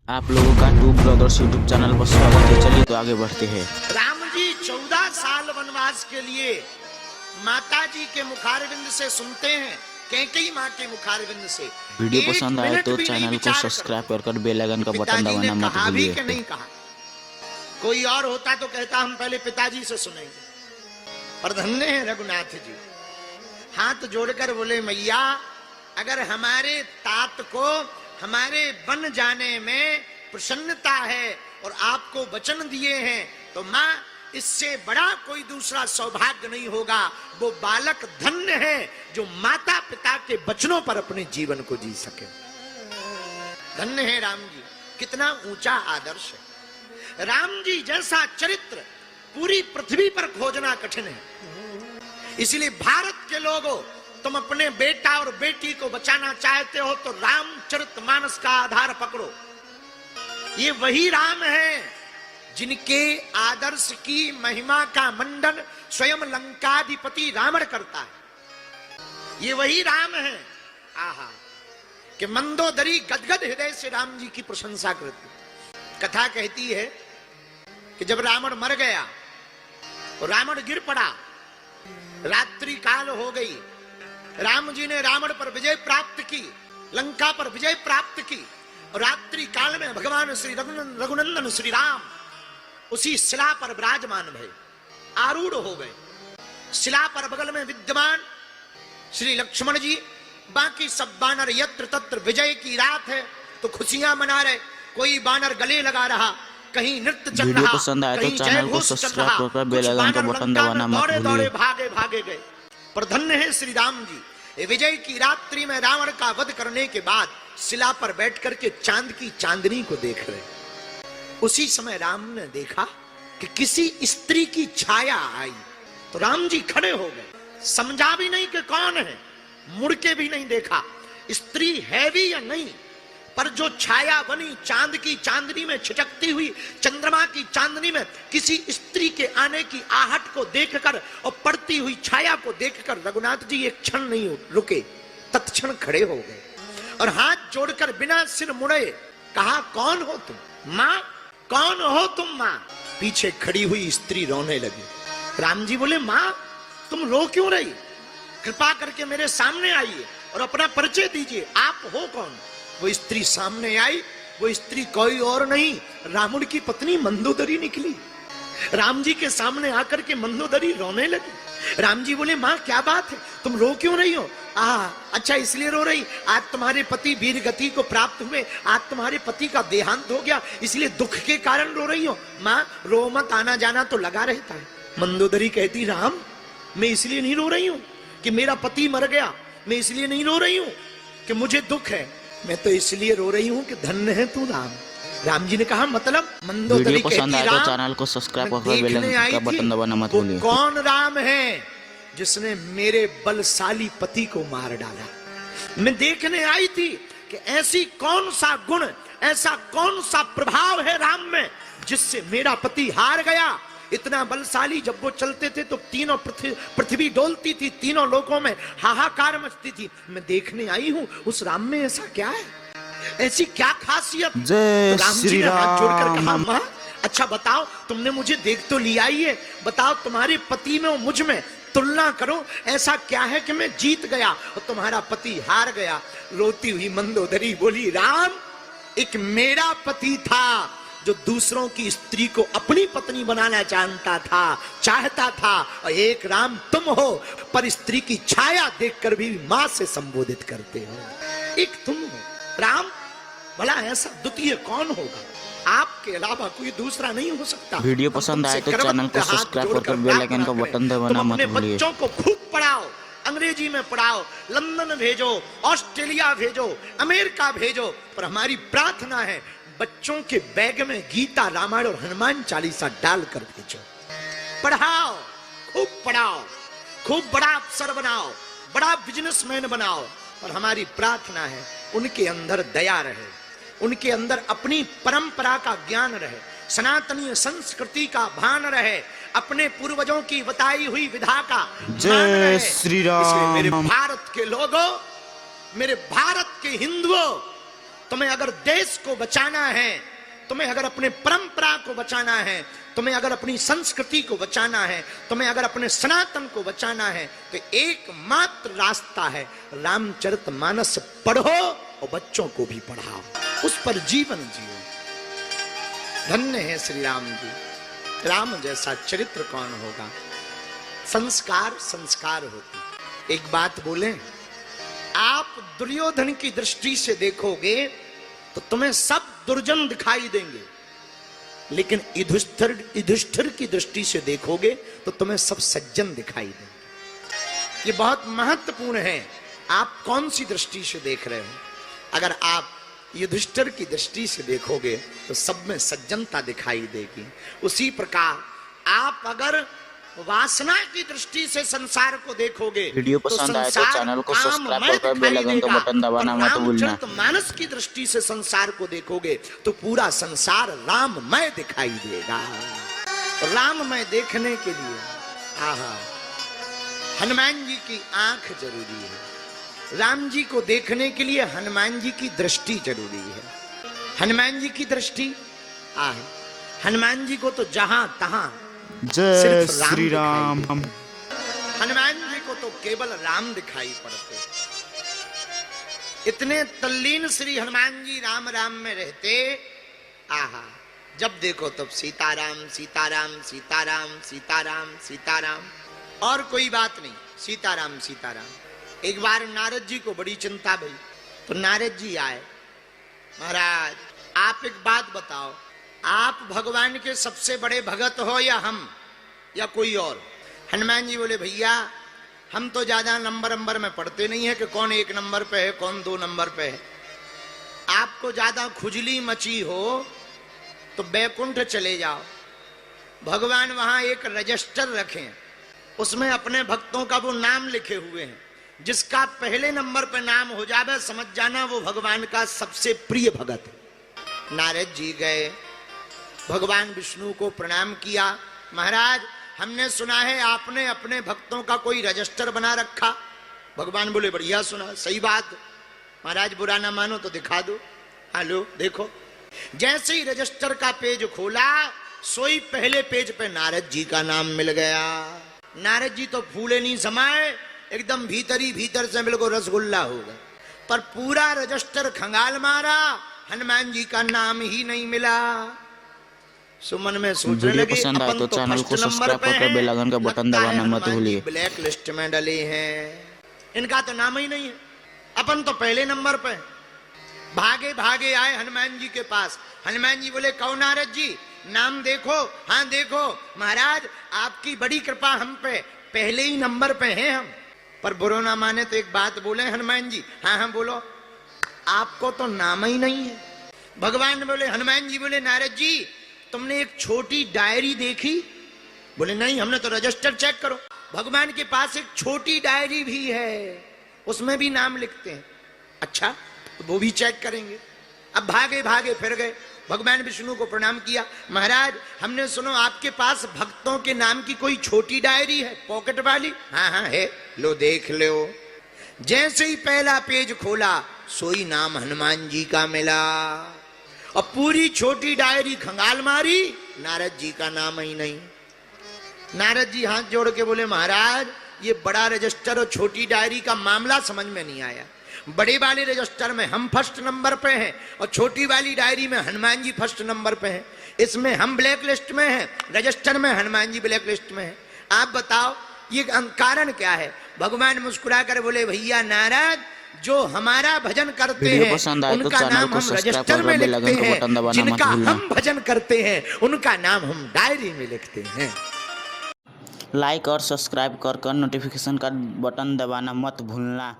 आप लोगों का टू ब्रदर्स यूट्यूब चैनल पर स्वागत है। चलिए तो आगे बढ़ते हैं। राम जी 14 साल वनवास के लिए माता जी के मुखारविंद से सुनते हैं, कैकेयी माँ के मुखारविंद से। वीडियो पसंद आए तो चैनल को सब्सक्राइब कर बेल आइकन का बटन दबाना मत भूलिए। कि नहीं कहा, कोई और होता तो कहता हम पहले पिताजी से सुनेंगे, पर धन्य है रघुनाथ जी। हाथ जोड़कर बोले मैया, अगर हमारे तात को हमारे बन जाने में प्रसन्नता है और आपको वचन दिए हैं, तो माँ इससे बड़ा कोई दूसरा सौभाग्य नहीं होगा। वो बालक धन्य है जो माता पिता के वचनों पर अपने जीवन को जी सके। धन्य है राम जी, कितना ऊंचा आदर्श है। राम जी जैसा चरित्र पूरी पृथ्वी पर खोजना कठिन है। इसलिए भारत के लोगों, तुम अपने बेटा और बेटी को बचाना चाहते हो तो रामचरितमानस का आधार पकड़ो। ये वही राम है जिनके आदर्श की महिमा का मंडन स्वयं लंकाधिपति रावण करता है। ये वही राम है आहा कि मंदोदरी गदगद हृदय से राम जी की प्रशंसा करती। कथा कहती है कि जब रावण मर गया तो रावण गिर पड़ा, रात्रि काल हो गई। राम जी ने रावण पर विजय प्राप्त की, लंका पर विजय प्राप्त की, और रात्रि काल में भगवान श्री रघुनंदन श्री राम उसी शिला पर विराजमान भये, आरूढ़ हो गए। शिला पर बगल में विद्यमान श्री लक्ष्मण जी, बाकी सब बानर यत्र तत्र। विजय की रात है तो खुशियां मना रहे, कोई बानर गले लगा रहा, कहीं नृत्य चल रहा, पसंद आए तो चैनल को सब्सक्राइब कर बेल आइकन का बटन दबाना मत भूलिए। दौड़े भागे भागे गए, पर धन्य है श्री राम जी। विजय की रात्रि में रावण का वध करने के बाद शिला पर बैठ करके चांद की चांदनी को देख रहे। उसी समय राम ने देखा कि किसी स्त्री की छाया आई, तो राम जी खड़े हो गए। समझा भी नहीं कि कौन है, मुड़ के भी नहीं देखा स्त्री है भी या नहीं, पर जो छाया बनी चांद की चांदनी में, छिटकती हुई चंद्रमा की चांदनी में किसी स्त्री के आने की आहट को देखकर और पड़ती हुई छाया को देखकर रघुनाथ जी एक क्षण नहीं रुके, तत्क्षण खड़े हो गए और हाथ जोड़कर बिना सिर मुड़े कहा, कौन हो तुम? मां, कौन हो तुम? मां। पीछे खड़ी हुई स्त्री रोने लगी। राम जी बोले, मां तुम रो क्यों रही? कृपा करके मेरे सामने आइए और अपना परिचय दीजिए, आप हो कौन? वो स्त्री सामने आई। वो स्त्री कोई और नहीं, रावण की पत्नी मंदोदरी निकली। राम जी के सामने आकर के मंदोदरी रोने लगी। राम जी बोले, मां क्या बात है, तुम रो क्यों रही हो? अच्छा इसलिए रो रही, आज तुम्हारे पति वीर गति को प्राप्त हुए, आज तुम्हारे पति का देहांत हो गया, इसलिए दुख के कारण रो रही हो। मां रो मत, आना जाना तो लगा रहता है। मंदोदरी कहती, राम मैं इसलिए नहीं रो रही हूं कि मेरा पति मर गया, मैं इसलिए नहीं रो रही हूं कि मुझे दुख है, मैं तो इसलिए रो रही हूं कि धन्य है तू राम। राम जी ने कहा, मतलब? मंदोदरी कहती, राम चैनल को सब्सक्राइब कर बेल आइकन का बटन दबाना मत भूलिए। कौन राम है जिसने मेरे बलशाली पति को मार डाला? मैं देखने आई थी कि ऐसी कौन सा गुण, ऐसा कौन सा प्रभाव है राम में जिससे मेरा पति हार गया। इतना बलशाली, जब वो चलते थे तो तीनों पृथ्वी डोलती थी, तीनों लोकों में हाहाकार मचती थी। मैं देखने आई हूं उस राम में ऐसा क्या है, ऐसी क्या खासियत? जय श्री राम। हाथ जोड़कर कहा, मां अच्छा बताओ, तुमने मुझे देख तो लिया ही है, बताओ तुम्हारे पति में और मुझ में तुलना करो, ऐसा क्या है कि मैं जीत गया और तुम्हारा पति हार गया? रोती हुई मंदोदरी बोली, राम एक मेरा पति था जो दूसरों की स्त्री को अपनी पत्नी बनाना चाहता था, और एक राम तुम हो, पर स्त्री की छाया देखकर भी मां से संबोधित करते हो। एक तुम हो राम, भला ऐसा द्वितीय कौन होगा? आपके अलावा कोई दूसरा नहीं हो सकता। वीडियो पसंद आए तो चैनल को सब्सक्राइब कर बेल आइकन का बटन दबाना मत भूलिए। बच्चों को खूब पढ़ाओ, अंग्रेजी में पढ़ाओ, लंदन भेजो, ऑस्ट्रेलिया भेजो, अमेरिका भेजो, पर हमारी प्रार्थना है बच्चों के बैग में गीता, रामायण और हनुमान चालीसा डालकर भेजो। पढ़ाओ, खूब पढ़ाओ, खूब बड़ा अफसर बनाओ, बड़ा बिजनेसमैन बनाओ। और हमारी प्रार्थना है उनके अंदर दया रहे, उनके अंदर अपनी परंपरा का ज्ञान रहे, सनातनी संस्कृति का भान रहे, अपने पूर्वजों की बताई हुई विधा का मान रहे। जय श्री राम। मेरे भारत के लोगों, मेरे भारत के हिंदुओं, तुम्हें अगर देश को बचाना है, तुम्हें अगर अपने परंपरा को बचाना है, तुम्हें अगर अपनी संस्कृति को बचाना है, तुम्हें अगर अपने सनातन को बचाना है, तो एकमात्र रास्ता है रामचरितमानस पढ़ो और बच्चों को भी पढ़ाओ, उस पर जीवन जियो। धन्य है श्री राम जी, राम जैसा चरित्र कौन होगा। संस्कार संस्कार होते। एक बात बोले, आप दुर्योधन की दृष्टि से देखोगे तो तुम्हें सब दुर्जन दिखाई देंगे, लेकिन युधिष्ठिर की दृष्टि से देखोगे तो तुम्हें सब सज्जन दिखाई देंगे। ये बहुत महत्वपूर्ण है, आप कौन सी दृष्टि से देख रहे हो। अगर आप युधिष्ठिर की दृष्टि से देखोगे तो सब में सज्जनता दिखाई देगी। उसी प्रकार आप अगर वासना की दृष्टि से संसार को देखोगे, वीडियो पसंद आए तो चैनल को सब्सक्राइब कर बेल आइकन का बटन दबाना मत भूलना। मानस की दृष्टि से संसार को देखोगे तो पूरा संसार राममय दिखाई देगा। राममय देखने के लिए आहा, हनुमान जी की आंख जरूरी है। राम जी को देखने के लिए हनुमान जी की दृष्टि जरूरी है। हनुमान जी की दृष्टि हनुमान जी को तो जहां तहां जय श्री राम। हनुमान जी को तो केवल राम दिखाई पड़ते। इतने तल्लीन श्री हनुमान जी राम राम में रहते। आहा, जब देखो तब सीताराम सीताराम सीताराम सीताराम सीताराम, और कोई बात नहीं, सीताराम सीताराम। एक बार नारद जी को बड़ी चिंता भई, तो नारद जी आए, महाराज आप एक बात बताओ, आप भगवान के सबसे बड़े भगत हो या हम या कोई और। हनुमान जी बोले, भैया हम तो ज्यादा नंबर में पढ़ते नहीं है कि कौन 1 नंबर पे है कौन 2 नंबर पे है। आपको ज्यादा खुजली मची हो तो बैकुंठ चले जाओ, भगवान वहां एक रजिस्टर रखें, उसमें अपने भक्तों का वो नाम लिखे हुए हैं, जिसका पहले नंबर पे नाम हो जावे समझ जाना वो भगवान का सबसे प्रिय भगत है। नारद जी गए, भगवान विष्णु को प्रणाम किया। महाराज हमने सुना है आपने अपने भक्तों का कोई रजिस्टर बना रखा। भगवान बोले, बढ़िया सुना, सही बात। महाराज बुरा ना मानो तो दिखा दो। हेलो देखो, जैसे ही रजिस्टर का पेज खोला, सोई पहले पेज पे नारद जी का नाम मिल गया। नारद जी तो फूले नहीं समाये, एकदम भीतर से बिल्कुल रसगुल्ला हो गए। पर पूरा रजिस्टर खंगाल मारा, हनुमान जी का नाम ही नहीं मिला। सुमन में सोचने लगे, पसंद आए तो चैनल को सब्सक्राइब करके बेल आइकन का बटन दबाना मत भूलिए। ब्लैक लिस्ट में डले हैं, इनका तो नाम ही नहीं है, अपन तो पहले नंबर पे। भागे भागे आए हनुमान जी के पास। हनुमान जी बोले, कहो नारद जी नाम देखो। हाँ देखो महाराज, आपकी बड़ी कृपा हम पे, पहले ही नंबर पे हैं हम। पर बुरो ना माने तो एक बात बोले हनुमान जी। हाँ हाँ बोलो। आपको तो नाम ही नहीं है। भगवान बोले, हनुमान जी बोले, नारद जी तुमने एक छोटी डायरी देखी? बोले नहीं, हमने तो रजिस्टर चेक करो। भगवान के पास एक छोटी डायरी भी है, उसमें भी नाम लिखते हैं। अच्छा तो वो भी चेक करेंगे। अब भागे भागे फिर गए, भगवान विष्णु को प्रणाम किया। महाराज हमने सुनो आपके पास भक्तों के नाम की कोई छोटी डायरी है, पॉकेट वाली? हाँ हाँ है, लो देख लो। जैसे ही पहला पेज खोला, सोई नाम हनुमान जी का मिला, और पूरी छोटी डायरी खंगाल मारी, नारद जी का नाम ही नहीं। नारद जी हाथ जोड़ के बोले, महाराज ये बड़ा रजिस्टर और छोटी डायरी का मामला समझ में नहीं आया। बड़े वाले रजिस्टर में हम फर्स्ट नंबर पे हैं और छोटी वाली डायरी में हनुमान जी फर्स्ट नंबर पे हैं। इसमें हम ब्लैक लिस्ट में हैं, रजिस्टर में हनुमान जी ब्लैक लिस्ट में हैं। आप बताओ ये कारण क्या है? भगवान मुस्कुरा कर बोले, भैया नारद जो हमारा भजन करते हैं उनका नाम हम रजिस्टर में लिखते हैं, जिनका हम भजन करते हैं उनका नाम हम डायरी में लिखते हैं। लाइक और सब्सक्राइब कर नोटिफिकेशन का बटन दबाना मत भूलना।